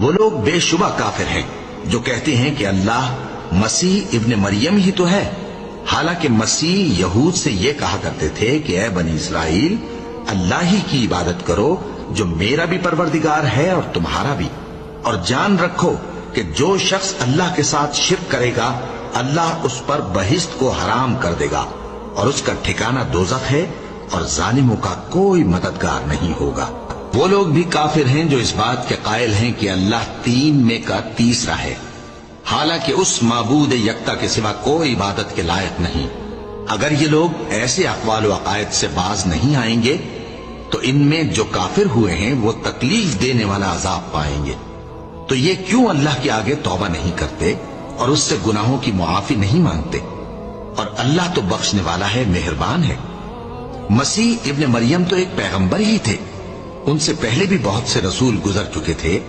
وہ لوگ بے شبہ کافر ہیں جو کہتے ہیں کہ اللہ مسیح ابن مریم ہی تو ہے، حالانکہ مسیح یہود سے یہ کہا کرتے تھے کہ اے بنی اسرائیل، اللہ ہی کی عبادت کرو جو میرا بھی پروردگار ہے اور تمہارا بھی، اور جان رکھو کہ جو شخص اللہ کے ساتھ شرک کرے گا اللہ اس پر بہشت کو حرام کر دے گا اور اس کا ٹھکانہ دوزخ ہے اور ظالموں کا کوئی مددگار نہیں ہوگا۔ وہ لوگ بھی کافر ہیں جو اس بات کے قائل ہیں کہ اللہ تین میں کا تیسرا ہے، حالانکہ اس معبود یکتا کے سوا کوئی عبادت کے لائق نہیں۔ اگر یہ لوگ ایسے اقوال و عقائد سے باز نہیں آئیں گے تو ان میں جو کافر ہوئے ہیں وہ تکلیف دینے والا عذاب پائیں گے۔ تو یہ کیوں اللہ کے آگے توبہ نہیں کرتے اور اس سے گناہوں کی معافی نہیں مانگتے؟ اور اللہ تو بخشنے والا ہے، مہربان ہے۔ مسیح ابن مریم تو ایک پیغمبر ہی تھے، ان سے پہلے بھی بہت سے رسول گزر چکے تھے،